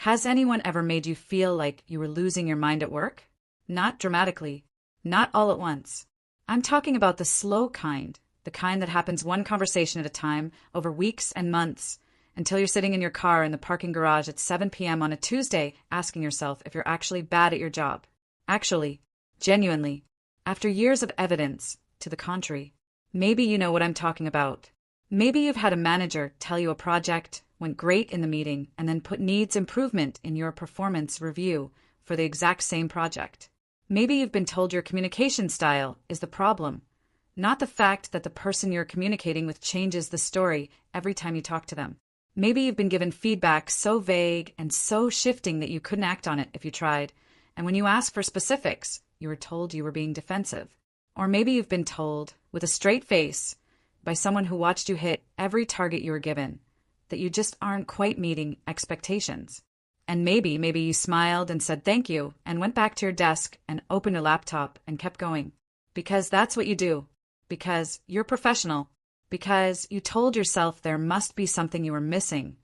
Has anyone ever made you feel like you were losing your mind at work? Not dramatically, not all at once. I'm talking about the slow kind, the kind that happens one conversation at a time over weeks and months, until you're sitting in your car in the parking garage at 7 p.m. on a Tuesday asking yourself if you're actually bad at your job. Actually, genuinely, after years of evidence to the contrary. Maybe you know what I'm talking about. Maybe you've had a manager tell you a project went great in the meeting and then put needs improvement in your performance review for the exact same project. Maybe you've been told your communication style is the problem, not the fact that the person you're communicating with changes the story every time you talk to them. Maybe you've been given feedback so vague and so shifting that you couldn't act on it if you tried, and when you asked for specifics, you were told you were being defensive. Or maybe you've been told, with a straight face, by someone who watched you hit every target you were given, that you just aren't quite meeting expectations. And maybe you smiled and said thank you and went back to your desk and opened your laptop and kept going. Because that's what you do. Because you're professional. Because you told yourself there must be something you were missing.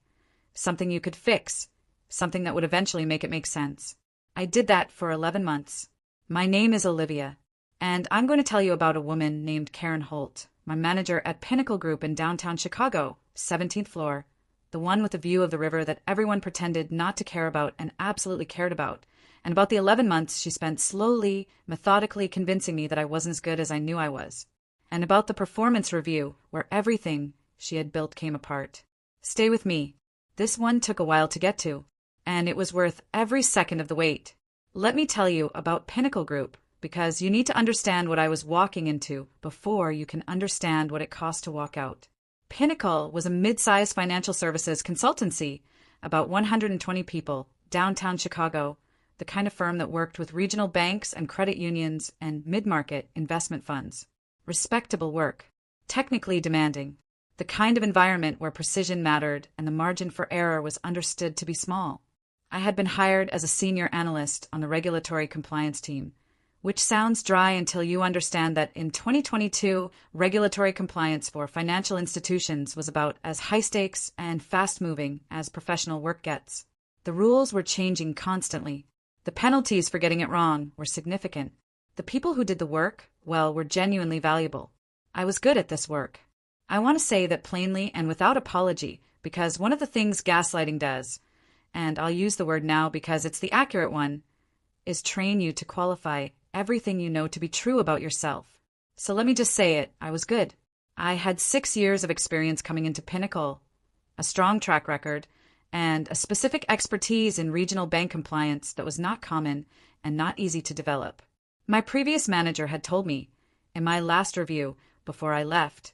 Something you could fix. Something that would eventually make it make sense. I did that for 11 months. My name is Olivia. And I'm going to tell you about a woman named Karen Holt, my manager at Pinnacle Group in downtown Chicago, 17th floor, the one with the view of the river that everyone pretended not to care about and absolutely cared about, and about the 11 months she spent slowly, methodically convincing me that I wasn't as good as I knew I was, and about the performance review where everything she had built came apart. Stay with me. This one took a while to get to, and it was worth every second of the wait. Let me tell you about Pinnacle Group, because you need to understand what I was walking into before you can understand what it cost to walk out. Pinnacle was a mid-sized financial services consultancy, about 120 people, downtown Chicago, the kind of firm that worked with regional banks and credit unions and mid-market investment funds. Respectable work, technically demanding, the kind of environment where precision mattered and the margin for error was understood to be small. I had been hired as a senior analyst on the regulatory compliance team, which sounds dry until you understand that in 2022, regulatory compliance for financial institutions was about as high-stakes and fast-moving as professional work gets. The rules were changing constantly. The penalties for getting it wrong were significant. The people who did the work, well, were genuinely valuable. I was good at this work. I want to say that plainly and without apology, because one of the things gaslighting does, and I'll use the word now because it's the accurate one, is train you to qualify everything you know to be true about yourself. So let me just say it, I was good. I had 6 years of experience coming into Pinnacle, a strong track record, and a specific expertise in regional bank compliance that was not common and not easy to develop. My previous manager had told me, in my last review before I left,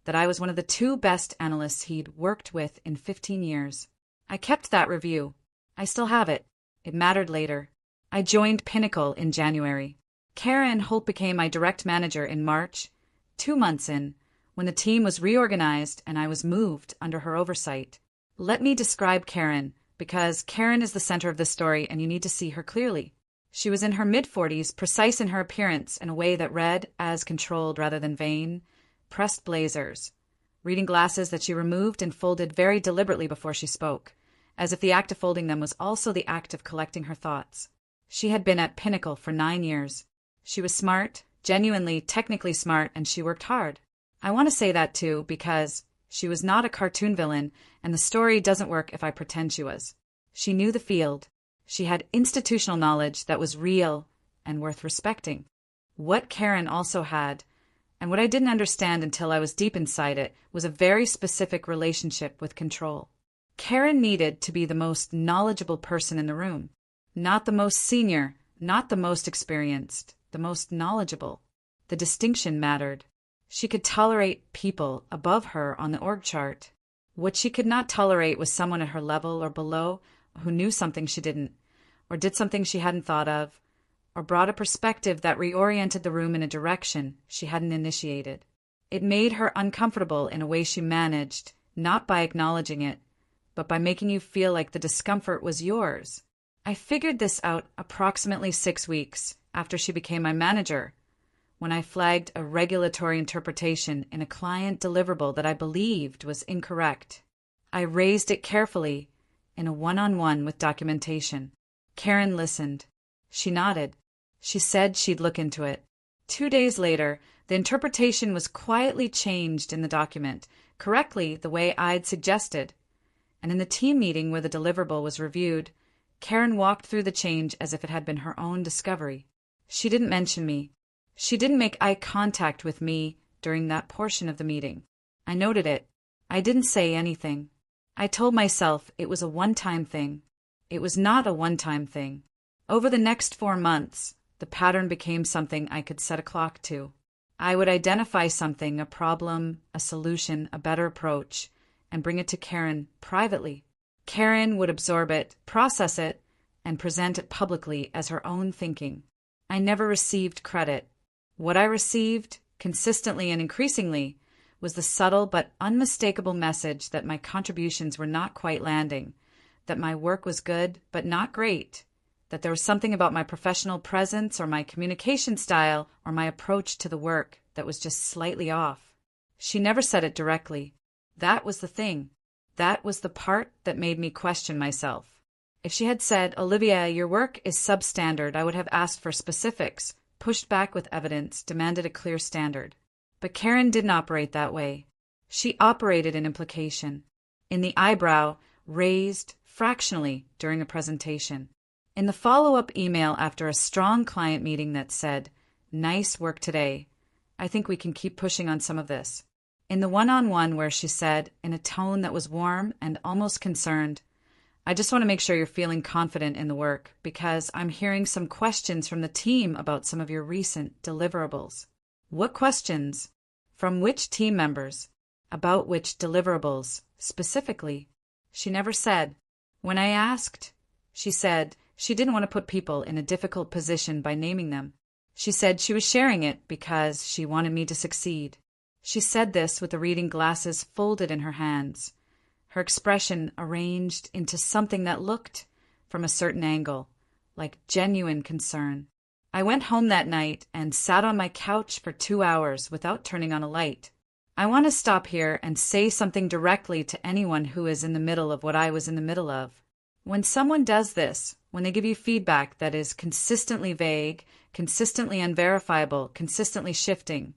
that I was one of the 2 best analysts he'd worked with in 15 years. I kept that review. I still have it. It mattered later. I joined Pinnacle in January. Karen Holt became my direct manager in March, 2 months in, when the team was reorganized and I was moved under her oversight. Let me describe Karen, because Karen is the center of this story and you need to see her clearly. She was in her mid-40s, precise in her appearance in a way that read as controlled rather than vain, pressed blazers, reading glasses that she removed and folded very deliberately before she spoke, as if the act of folding them was also the act of collecting her thoughts. She had been at Pinnacle for 9 years. She was smart, genuinely, technically smart, and she worked hard. I want to say that too because she was not a cartoon villain, and the story doesn't work if I pretend she was. She knew the field. She had institutional knowledge that was real and worth respecting. What Karen also had, and what I didn't understand until I was deep inside it, was a very specific relationship with control. Karen needed to be the most knowledgeable person in the room. Not the most senior, not the most experienced, the most knowledgeable. The distinction mattered. She could tolerate people above her on the org chart. What she could not tolerate was someone at her level or below who knew something she didn't, or did something she hadn't thought of, or brought a perspective that reoriented the room in a direction she hadn't initiated. It made her uncomfortable in a way she managed, not by acknowledging it, but by making you feel like the discomfort was yours. I figured this out approximately 6 weeks after she became my manager, when I flagged a regulatory interpretation in a client deliverable that I believed was incorrect. I raised it carefully, in a one-on-one with documentation. Karen listened. She nodded. She said she'd look into it. 2 days later, the interpretation was quietly changed in the document, correctly the way I'd suggested. And in the team meeting where the deliverable was reviewed, Karen walked through the change as if it had been her own discovery. She didn't mention me. She didn't make eye contact with me during that portion of the meeting. I noted it. I didn't say anything. I told myself it was a one-time thing. It was not a one-time thing. Over the next 4 months, the pattern became something I could set a clock to. I would identify something, a problem, a solution, a better approach, and bring it to Karen privately. Karen would absorb it, process it, and present it publicly as her own thinking. I never received credit. What I received, consistently and increasingly, was the subtle but unmistakable message that my contributions were not quite landing, that my work was good but not great, that there was something about my professional presence or my communication style or my approach to the work that was just slightly off. She never said it directly. That was the thing. That was the part that made me question myself. If she had said, "Olivia, your work is substandard," I would have asked for specifics, pushed back with evidence, demanded a clear standard. But Karen didn't operate that way. She operated in implication, in the eyebrow raised fractionally during a presentation. In the follow-up email after a strong client meeting that said, "Nice work today. I think we can keep pushing on some of this." In the one-on-one where she said, in a tone that was warm and almost concerned, "I just want to make sure you're feeling confident in the work because I'm hearing some questions from the team about some of your recent deliverables." What questions? From which team members? About which deliverables, specifically? She never said. When I asked, she said she didn't want to put people in a difficult position by naming them. She said she was sharing it because she wanted me to succeed. She said this with the reading glasses folded in her hands, her expression arranged into something that looked, from a certain angle, like genuine concern. I went home that night and sat on my couch for 2 hours without turning on a light. I want to stop here and say something directly to anyone who is in the middle of what I was in the middle of. When someone does this, when they give you feedback that is consistently vague, consistently unverifiable, consistently shifting,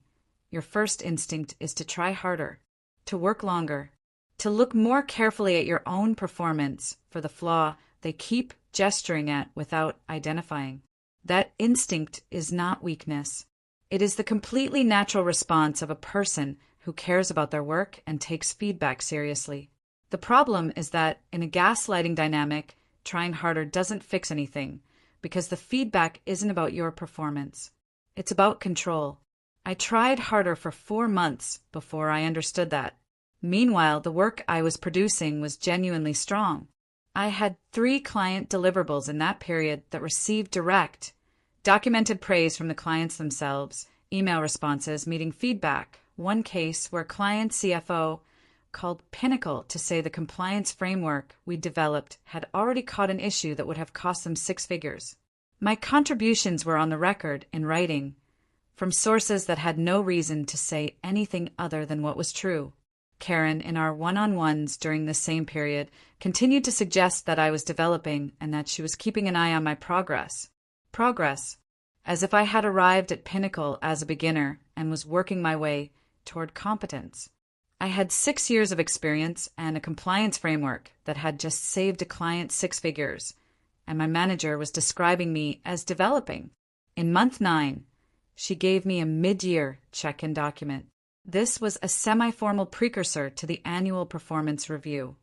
your first instinct is to try harder, to work longer, to look more carefully at your own performance for the flaw they keep gesturing at without identifying. That instinct is not weakness. It is the completely natural response of a person who cares about their work and takes feedback seriously. The problem is that in a gaslighting dynamic, trying harder doesn't fix anything because the feedback isn't about your performance. It's about control. I tried harder for 4 months before I understood that. Meanwhile, the work I was producing was genuinely strong. I had 3 client deliverables in that period that received direct, documented praise from the clients themselves, email responses, meeting feedback. One case where client CFO called Pinnacle to say the compliance framework we developed had already caught an issue that would have cost them 6 figures. My contributions were on the record in writing, from sources that had no reason to say anything other than what was true. Karen, in our one-on-ones during this same period, continued to suggest that I was developing and that she was keeping an eye on my progress. Progress, as if I had arrived at Pinnacle as a beginner and was working my way toward competence. I had 6 years of experience and a compliance framework that had just saved a client 6 figures, and my manager was describing me as developing. In month 9, she gave me a mid-year check-in document. This was a semi-formal precursor to the annual performance review.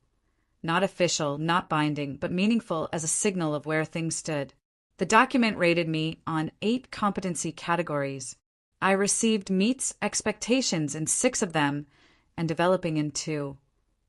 Not official, not binding, but meaningful as a signal of where things stood. The document rated me on 8 competency categories. I received meets expectations in 6 of them and developing in 2.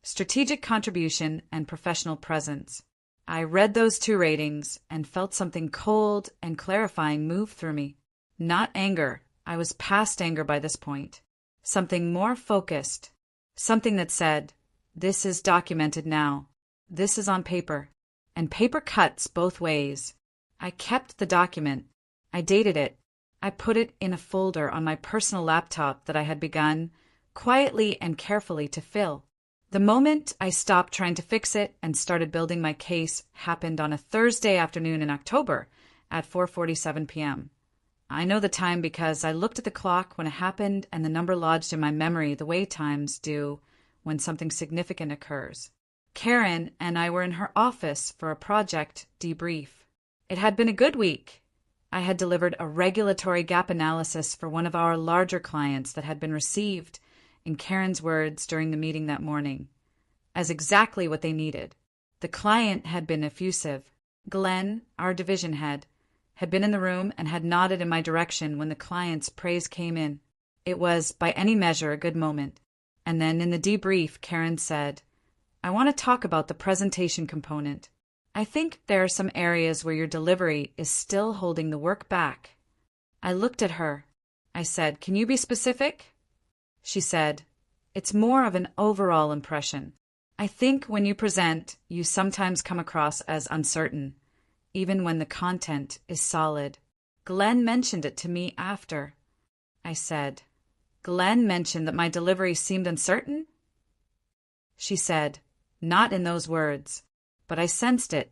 Strategic contribution and professional presence. I read those 2 ratings and felt something cold and clarifying move through me. Not anger. I was past anger by this point. Something more focused. Something that said, this is documented now. This is on paper. And paper cuts both ways. I kept the document. I dated it. I put it in a folder on my personal laptop that I had begun, quietly and carefully, to fill. The moment I stopped trying to fix it and started building my case happened on a Thursday afternoon in October at 4:47 p.m. I know the time because I looked at the clock when it happened and the number lodged in my memory the way times do when something significant occurs. Karen and I were in her office for a project debrief. It had been a good week. I had delivered a regulatory gap analysis for one of our larger clients that had been received, in Karen's words during the meeting that morning, as exactly what they needed. The client had been effusive. Glenn, our division head, had been in the room and had nodded in my direction when the client's praise came in. It was, by any measure, a good moment. And then in the debrief, Karen said, "I want to talk about the presentation component. I think there are some areas where your delivery is still holding the work back." I looked at her. I said, "Can you be specific?" She said, "It's more of an overall impression. I think when you present, you sometimes come across as uncertain, even when the content is solid. Glenn mentioned it to me after." I said, "Glenn mentioned that my delivery seemed uncertain?" She said, "Not in those words, but I sensed it.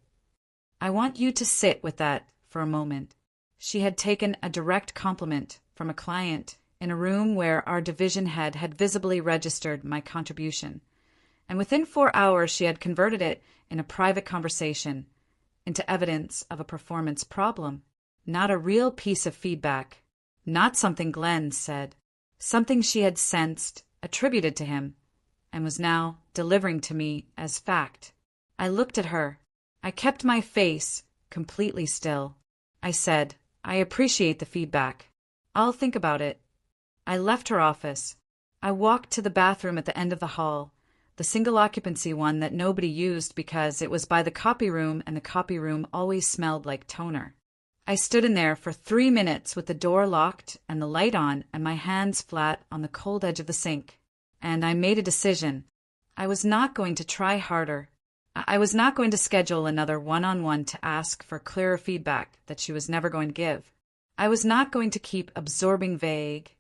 I want you to sit with that for a moment." She had taken a direct compliment from a client in a room where our division head had visibly registered my contribution, and within 4 hours she had converted it in a private conversation into evidence of a performance problem, not a real piece of feedback, not something Glenn said, something she had sensed, attributed to him, and was now delivering to me as fact. I looked at her. I kept my face completely still. I said, "I appreciate the feedback. I'll think about it." I left her office. I walked to the bathroom at the end of the hall, the single occupancy one that nobody used because it was by the copy room and the copy room always smelled like toner. I stood in there for 3 minutes with the door locked and the light on and my hands flat on the cold edge of the sink. And I made a decision. I was not going to try harder. I was not going to schedule another one-on-one to ask for clearer feedback that she was never going to give. I was not going to keep absorbing vague,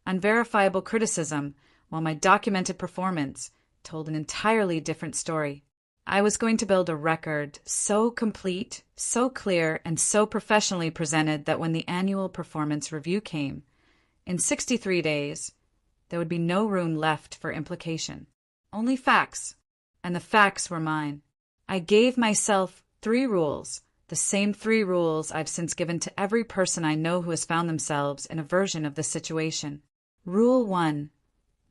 unverifiable criticism while my documented performance told an entirely different story. I was going to build a record so complete, so clear, and so professionally presented that when the annual performance review came, in 63 days, there would be no room left for implication. Only facts, and the facts were mine. I gave myself 3 rules, the same 3 rules I've since given to every person I know who has found themselves in a version of this situation. Rule 1.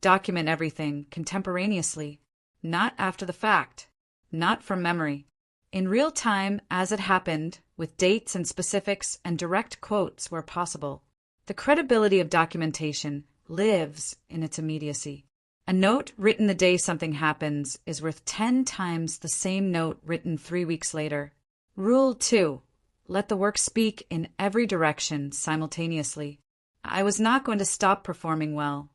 Document everything contemporaneously, not after the fact, not from memory. In real time, as it happened, with dates and specifics and direct quotes where possible. The credibility of documentation lives in its immediacy. A note written the day something happens is worth 10 times the same note written 3 weeks later. Rule 2. Let the work speak in every direction simultaneously. I was not going to stop performing well.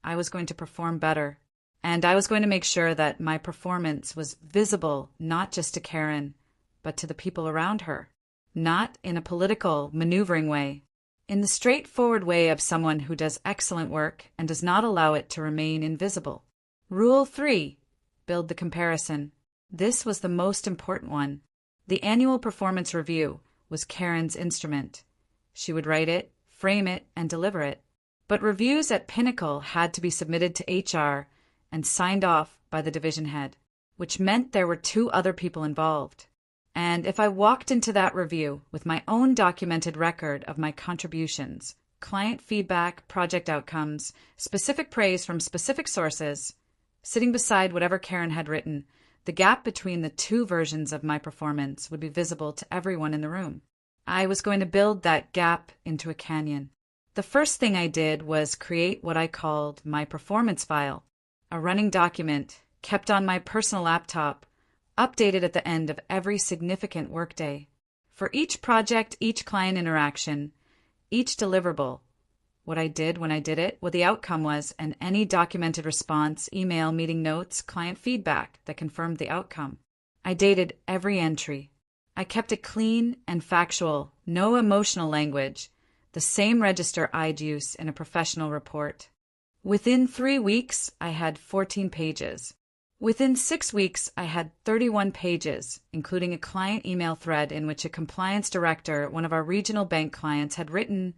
I was going to perform better. And I was going to make sure that my performance was visible not just to Karen, but to the people around her. Not in a political, maneuvering way. In the straightforward way of someone who does excellent work and does not allow it to remain invisible. Rule 3. Build the comparison. This was the most important one. The annual performance review was Karen's instrument. She would write it, frame it, and deliver it. But reviews at Pinnacle had to be submitted to HR and signed off by the division head, which meant there were 2 other people involved. And if I walked into that review with my own documented record of my contributions, client feedback, project outcomes, specific praise from specific sources, sitting beside whatever Karen had written, the gap between the 2 versions of my performance would be visible to everyone in the room. I was going to build that gap into a canyon. The first thing I did was create what I called my performance file, a running document kept on my personal laptop, updated at the end of every significant workday. For each project, each client interaction, each deliverable, what I did when I did it, what the outcome was, and any documented response, email, meeting notes, client feedback that confirmed the outcome. I dated every entry. I kept it clean and factual, no emotional language, the same register I'd use in a professional report. Within 3 weeks, I had 14 pages. Within 6 weeks, I had 31 pages, including a client email thread in which a compliance director, one of our regional bank clients, had written,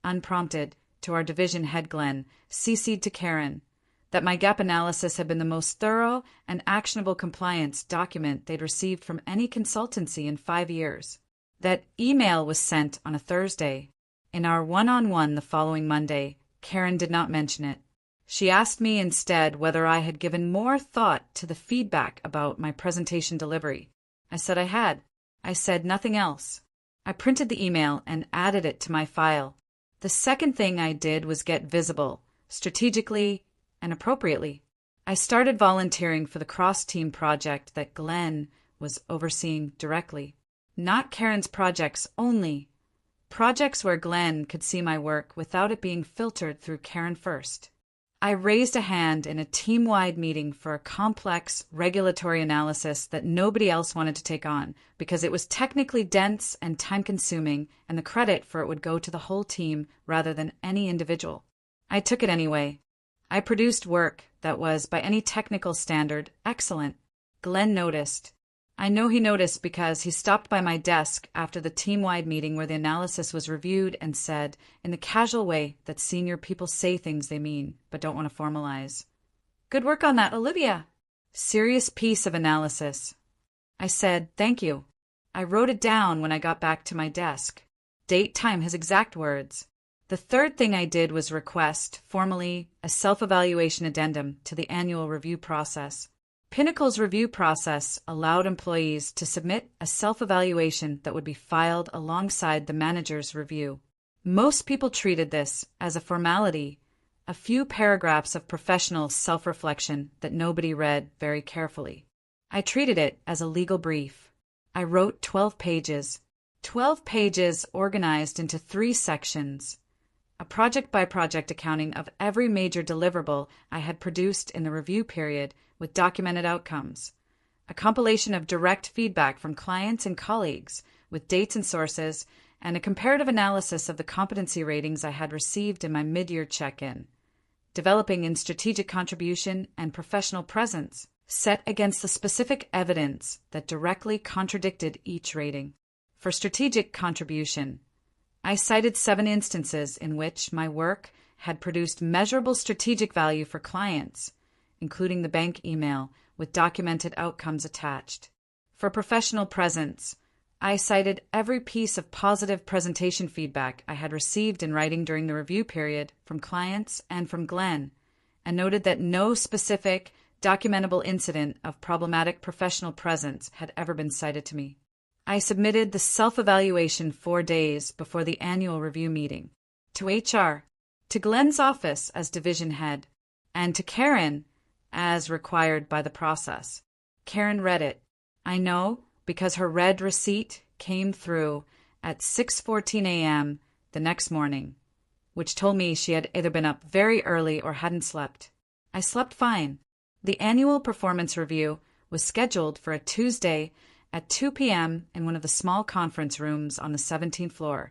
unprompted, to our division head Glenn, CC'd to Karen, that my gap analysis had been the most thorough and actionable compliance document they'd received from any consultancy in 5 years. That email was sent on a Thursday. In our one-on-one the following Monday, Karen did not mention it. She asked me instead whether I had given more thought to the feedback about my presentation delivery. I said I had. I said nothing else. I printed the email and added it to my file. The second thing I did was get visible, strategically and appropriately. I started volunteering for the cross-team project that Glenn was overseeing directly. Not Karen's projects only. Projects where Glenn could see my work without it being filtered through Karen first. I raised a hand in a team-wide meeting for a complex regulatory analysis that nobody else wanted to take on because it was technically dense and time-consuming, and the credit for it would go to the whole team rather than any individual. I took it anyway. I produced work that was, by any technical standard, excellent. Glenn noticed. I know he noticed because he stopped by my desk after the team-wide meeting where the analysis was reviewed and said, in the casual way that senior people say things they mean but don't want to formalize, "Good work on that, Olivia." Serious piece of analysis. I said, "Thank you." I wrote it down when I got back to my desk. Date, time, his exact words. The third thing I did was request, formally, a self-evaluation addendum to the annual review process. Pinnacle's review process allowed employees to submit a self-evaluation that would be filed alongside the manager's review. Most people treated this as a formality, a few paragraphs of professional self-reflection that nobody read very carefully. I treated it as a legal brief. I wrote 12 pages. 12 pages organized into 3 sections. A project-by-project accounting of every major deliverable I had produced in the review period with documented outcomes. A compilation of direct feedback from clients and colleagues with dates and sources, and a comparative analysis of the competency ratings I had received in my mid-year check-in. Developing in strategic contribution and professional presence, set against the specific evidence that directly contradicted each rating. For strategic contribution, I cited 7 instances in which my work had produced measurable strategic value for clients, including the bank email with documented outcomes attached. For professional presence, I cited every piece of positive presentation feedback I had received in writing during the review period from clients and from Glenn, and noted that no specific, documentable incident of problematic professional presence had ever been cited to me. I submitted the self-evaluation 4 days before the annual review meeting, to HR, to Glenn's office as division head, and to Karen as required by the process. Karen read it. I know because her read receipt came through at 6:14 a.m. the next morning, which told me she had either been up very early or hadn't slept. I slept fine. The annual performance review was scheduled for a Tuesday at 2 p.m. in one of the small conference rooms on the 17th floor,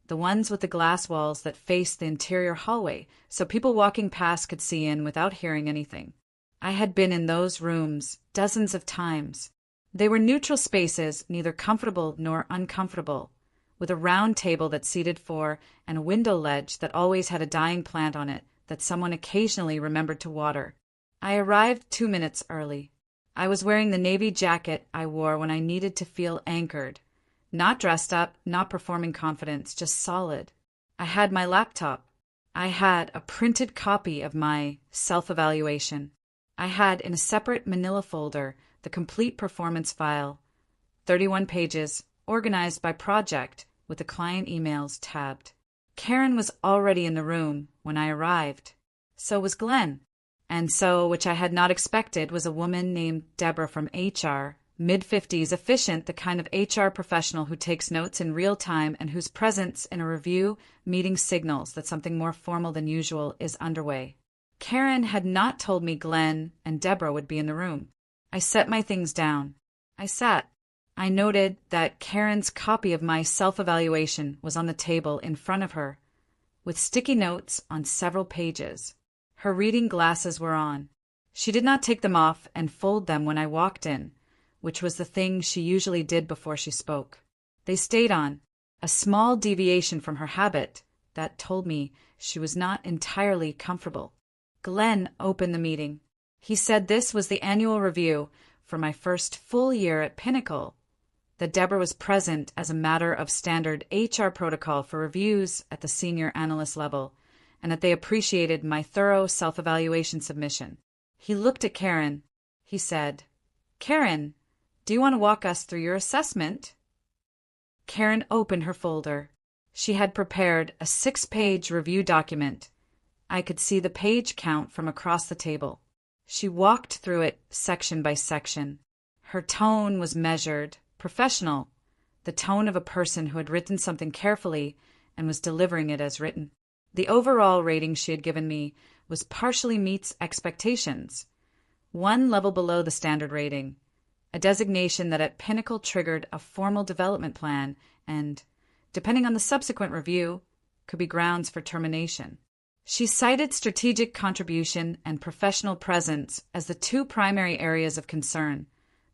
the ones with the glass walls that faced the interior hallway so people walking past could see in without hearing anything. I had been in those rooms dozens of times. They were neutral spaces, neither comfortable nor uncomfortable, with a round table that seated 4 and a window ledge that always had a dying plant on it that someone occasionally remembered to water. I arrived 2 minutes early. I was wearing the navy jacket I wore when I needed to feel anchored. Not dressed up, not performing confidence, just solid. I had my laptop. I had a printed copy of my self-evaluation. I had in a separate manila folder the complete performance file, 31 pages, organized by project, with the client emails tabbed. Karen was already in the room when I arrived. So was Glenn. And so, which I had not expected, was a woman named Deborah from HR, mid-50s, efficient, the kind of HR professional who takes notes in real time and whose presence in a review meeting signals that something more formal than usual is underway. Karen had not told me Glenn and Deborah would be in the room. I set my things down. I sat. I noted that Karen's copy of my self-evaluation was on the table in front of her, with sticky notes on several pages. Her reading glasses were on. She did not take them off and fold them when I walked in, which was the thing she usually did before she spoke. They stayed on, a small deviation from her habit that told me she was not entirely comfortable. Glenn opened the meeting. He said this was the annual review for my first full year at Pinnacle, that Deborah was present as a matter of standard HR protocol for reviews at the Senior Analyst level, and that they appreciated my thorough self-evaluation submission. He looked at Karen. He said, "Karen, do you want to walk us through your assessment?" Karen opened her folder. She had prepared a 6-page review document. I could see the page count from across the table. She walked through it section by section. Her tone was measured, professional, the tone of a person who had written something carefully and was delivering it as written. The overall rating she had given me was partially meets expectations, one level below the standard rating, a designation that at Pinnacle triggered a formal development plan and, depending on the subsequent review, could be grounds for termination. She cited strategic contribution and professional presence as the 2 primary areas of concern,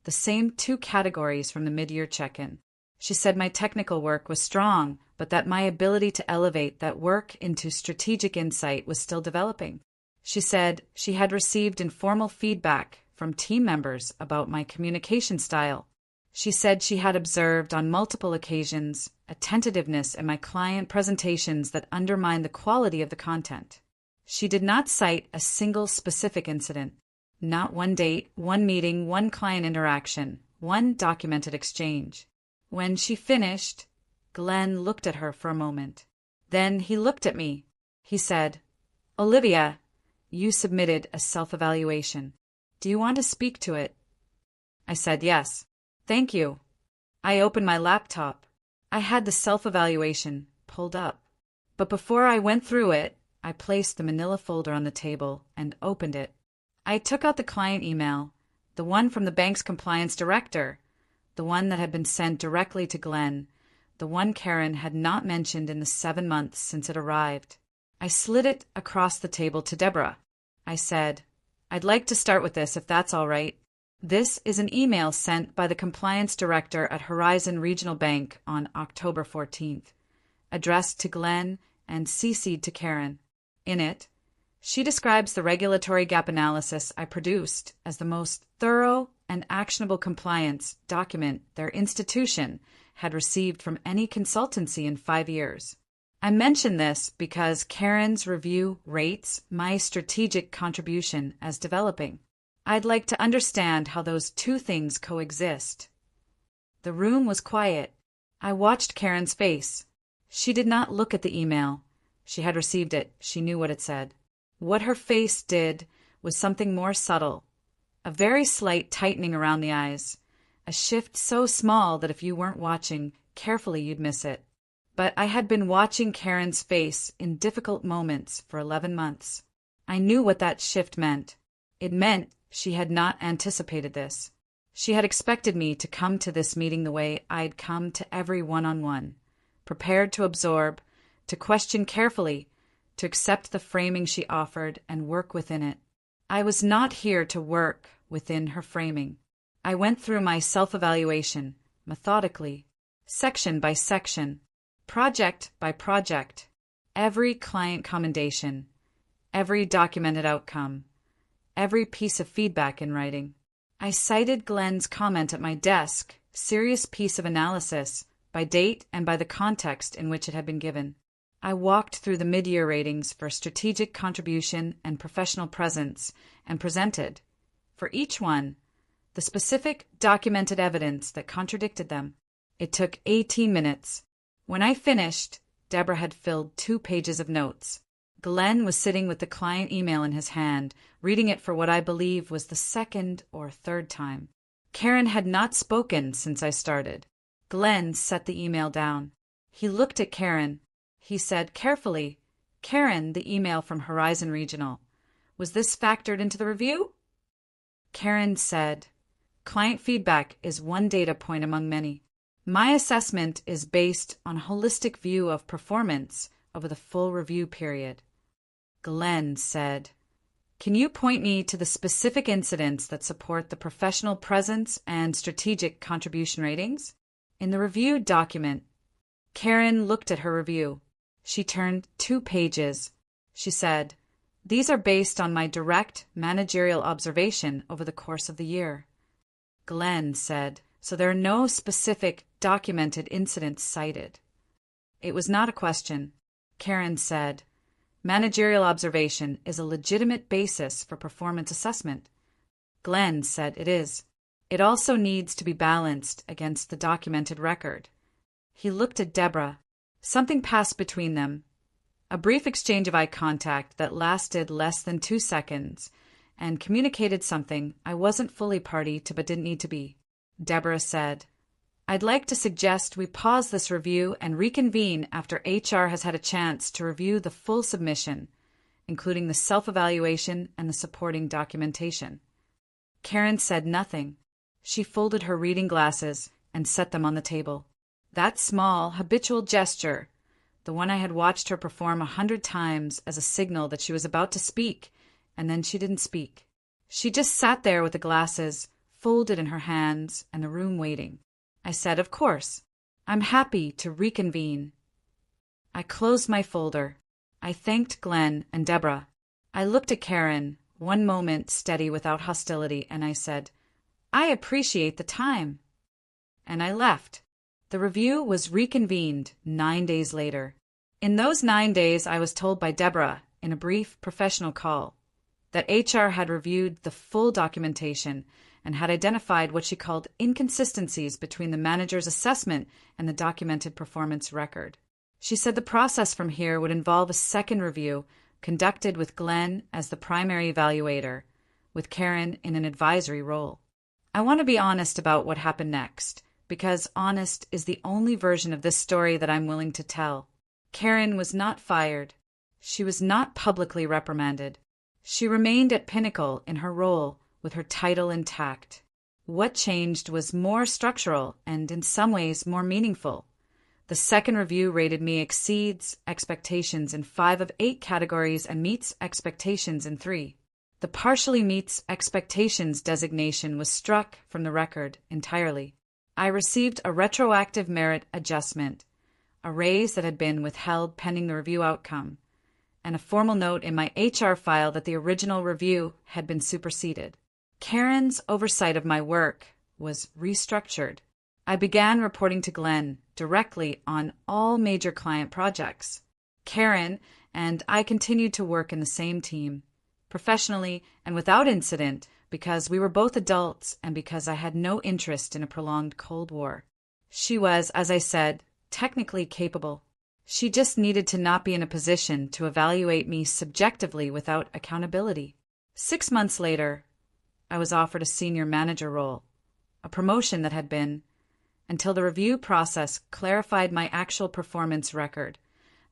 the same 2 categories from the mid-year check-in. She said my technical work was strong, but that my ability to elevate that work into strategic insight was still developing. She said she had received informal feedback from team members about my communication style. She said she had observed on multiple occasions a tentativeness in my client presentations that undermined the quality of the content. She did not cite a single specific incident, not one date, one meeting, one client interaction, one documented exchange. When she finished, Glenn looked at her for a moment. Then he looked at me. He said, "Olivia, you submitted a self-evaluation. Do you want to speak to it?" I said yes. "Thank you." I opened my laptop. I had the self-evaluation pulled up. But before I went through it, I placed the manila folder on the table and opened it. I took out the client email, the one from the bank's compliance director, the one that had been sent directly to Glenn, the one Karen had not mentioned in the 7 months since it arrived. I slid it across the table to Deborah. I said, "I'd like to start with this if that's all right. This is an email sent by the compliance director at Horizon Regional Bank on October 14th, addressed to Glenn and CC'd to Karen. In it, she describes the regulatory gap analysis I produced as the most thorough and actionable compliance document their institution had received from any consultancy in 5 years. I mention this because Karen's review rates my strategic contribution as developing. I'd like to understand how those 2 things coexist." The room was quiet. I watched Karen's face. She did not look at the email. She had received it. She knew what it said. What her face did was something more subtle, a very slight tightening around the eyes, a shift so small that if you weren't watching carefully you'd miss it. But I had been watching Karen's face in difficult moments for 11 months. I knew what that shift meant. It meant she had not anticipated this. She had expected me to come to this meeting the way I'd come to every one-on-one, prepared to absorb, to question carefully, to accept the framing she offered and work within it. I was not here to work within her framing. I went through my self-evaluation, methodically, section by section, project by project, every client commendation, every documented outcome, every piece of feedback in writing. I cited Glenn's comment at my desk, serious piece of analysis, by date and by the context in which it had been given. I walked through the mid-year ratings for strategic contribution and professional presence and presented, for each one, the specific documented evidence that contradicted them. It took 18 minutes. When I finished, Deborah had filled 2 pages of notes. Glenn was sitting with the client email in his hand, reading it for what I believe was the 2nd or 3rd time. Karen had not spoken since I started. Glenn set the email down. He looked at Karen. He said carefully, "Karen, the email from Horizon Regional. Was this factored into the review?" Karen said, "Client feedback is one data point among many. My assessment is based on a holistic view of performance over the full review period." Glenn said, Can you point me to the specific incidents that support the professional presence and strategic contribution ratings? In the review document, Karen looked at her review. She turned 2 pages. She said, "These are based on my direct managerial observation over the course of the year." Glenn said, "So there are no specific documented incidents cited." It was not a question. Karen said, "Managerial observation is a legitimate basis for performance assessment." Glenn said it is. It also needs to be balanced against the documented record. He looked at Deborah. Something passed between them. A brief exchange of eye contact that lasted less than 2 seconds and communicated something I wasn't fully party to but didn't need to be. Deborah said, "I'd like to suggest we pause this review and reconvene after HR has had a chance to review the full submission, including the self-evaluation and the supporting documentation." Karen said nothing. She folded her reading glasses and set them on the table. That small, habitual gesture, the one I had watched her perform 100 times as a signal that she was about to speak, and then she didn't speak. She just sat there with the glasses folded in her hands and the room waiting. I said, "Of course. I'm happy to reconvene." I closed my folder. I thanked Glenn and Deborah. I looked at Karen, one moment steady without hostility, and I said, "I appreciate the time." And I left. The review was reconvened 9 days later. In those 9 days, I was told by Deborah, in a brief professional call, that HR had reviewed the full documentation and had identified what she called inconsistencies between the manager's assessment and the documented performance record. She said the process from here would involve a second review conducted with Glenn as the primary evaluator, with Karen in an advisory role. I want to be honest about what happened next, because honest is the only version of this story that I'm willing to tell. Karen was not fired. She was not publicly reprimanded. She remained at Pinnacle in her role with her title intact. What changed was more structural and in some ways more meaningful. The second review rated me exceeds expectations in 5 of 8 categories and meets expectations in 3. The partially meets expectations designation was struck from the record entirely. I received a retroactive merit adjustment, a raise that had been withheld pending the review outcome, and a formal note in my HR file that the original review had been superseded. Karen's oversight of my work was restructured. I began reporting to Glenn directly on all major client projects. Karen and I continued to work in the same team, professionally and without incident, because we were both adults and because I had no interest in a prolonged Cold War. She was, as I said, technically capable. She just needed to not be in a position to evaluate me subjectively without accountability. 6 months later, I was offered a senior manager role, a promotion that had been, until the review process clarified my actual performance record,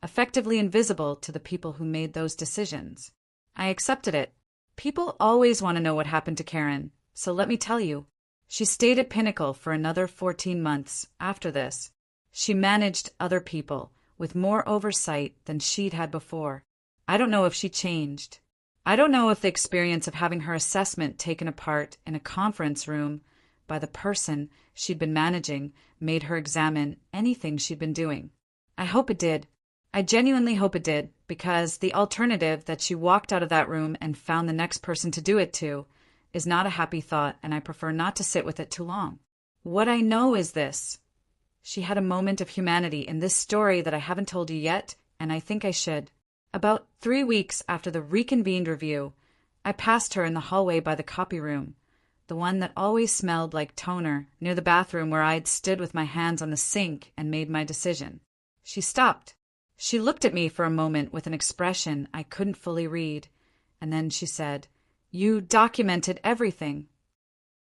effectively invisible to the people who made those decisions. I accepted it. People always want to know what happened to Karen, so let me tell you. She stayed at Pinnacle for another 14 months after this. She managed other people with more oversight than she'd had before. I don't know if she changed. I don't know if the experience of having her assessment taken apart in a conference room by the person she'd been managing made her examine anything she'd been doing. I hope it did. I genuinely hope it did, because the alternative that she walked out of that room and found the next person to do it to is not a happy thought, and I prefer not to sit with it too long. What I know is this. She had a moment of humanity in this story that I haven't told you yet, and I think I should. About 3 weeks after the reconvened review, I passed her in the hallway by the copy room, the one that always smelled like toner, near the bathroom where I'd stood with my hands on the sink and made my decision. She stopped. She looked at me for a moment with an expression I couldn't fully read, and then she said, "You documented everything."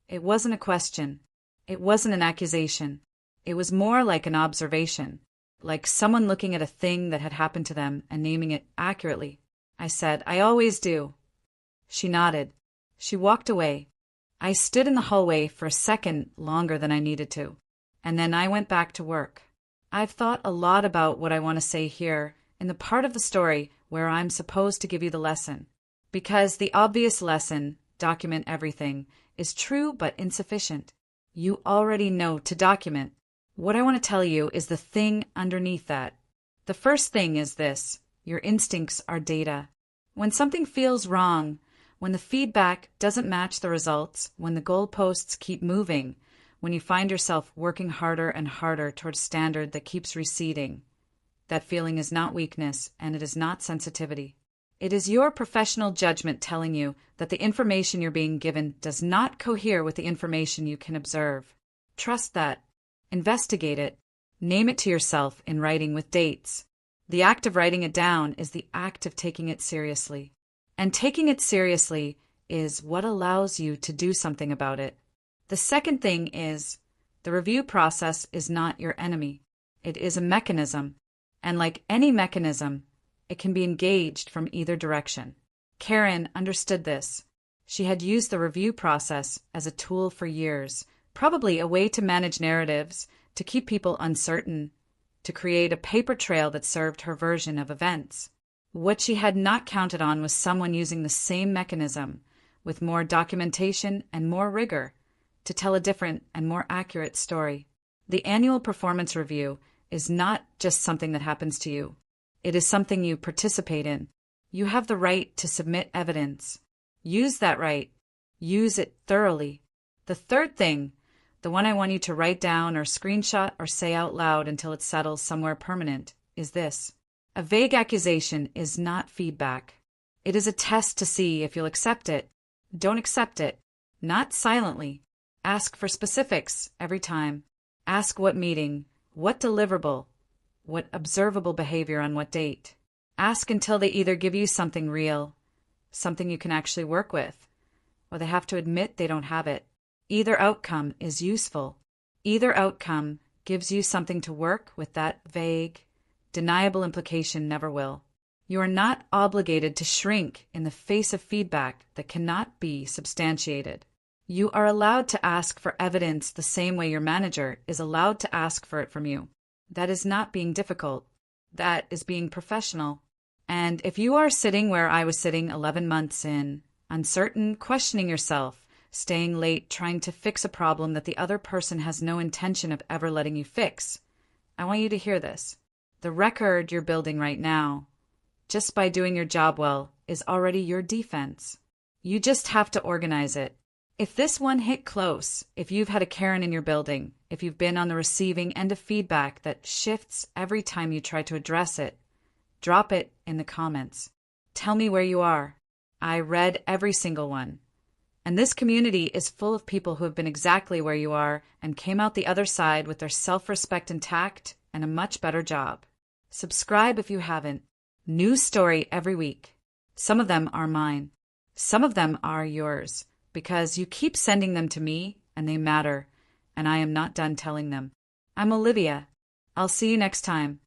It wasn't a question. It wasn't an accusation. It was more like an observation, like someone looking at a thing that had happened to them and naming it accurately. I said, "I always do." She nodded. She walked away. I stood in the hallway for a second longer than I needed to, and then I went back to work. I've thought a lot about what I want to say here in the part of the story where I'm supposed to give you the lesson. Because the obvious lesson, document everything, is true but insufficient. You already know to document. What I want to tell you is the thing underneath that. The first thing is this: your instincts are data. When something feels wrong, when the feedback doesn't match the results, when the goalposts keep moving, when you find yourself working harder and harder towards a standard that keeps receding, that feeling is not weakness and it is not sensitivity. It is your professional judgment telling you that the information you're being given does not cohere with the information you can observe. Trust that. Investigate it. Name it to yourself in writing with dates. The act of writing it down is the act of taking it seriously. And taking it seriously is what allows you to do something about it. The second thing is, the review process is not your enemy. It is a mechanism. And like any mechanism, it can be engaged from either direction. Karen understood this. She had used the review process as a tool for years, probably a way to manage narratives, to keep people uncertain, to create a paper trail that served her version of events. What she had not counted on was someone using the same mechanism, with more documentation and more rigor, to tell a different and more accurate story. The annual performance review is not just something that happens to you. It is something you participate in. You have the right to submit evidence. Use that right. Use it thoroughly. The third thing, the one I want you to write down or screenshot or say out loud until it settles somewhere permanent, is this. A vague accusation is not feedback. It is a test to see if you'll accept it. Don't accept it. Not silently. Ask for specifics every time. Ask what meeting, what deliverable, what observable behavior on what date. Ask until they either give you something real, something you can actually work with, or they have to admit they don't have it. Either outcome is useful. Either outcome gives you something to work with. That vague, deniable implication never will. You are not obligated to shrink in the face of feedback that cannot be substantiated. You are allowed to ask for evidence the same way your manager is allowed to ask for it from you. That is not being difficult. That is being professional. And if you are sitting where I was sitting 11 months in, uncertain, questioning yourself, staying late, trying to fix a problem that the other person has no intention of ever letting you fix, I want you to hear this. The record you're building right now, just by doing your job well, is already your defense. You just have to organize it. If this one hit close, if you've had a Karen in your building, if you've been on the receiving end of feedback that shifts every time you try to address it, drop it in the comments. Tell me where you are. I read every single one. And this community is full of people who have been exactly where you are and came out the other side with their self-respect intact and a much better job. Subscribe if you haven't. New story every week. Some of them are mine. Some of them are yours, because you keep sending them to me and they matter, and I am not done telling them. I'm Olivia. I'll see you next time.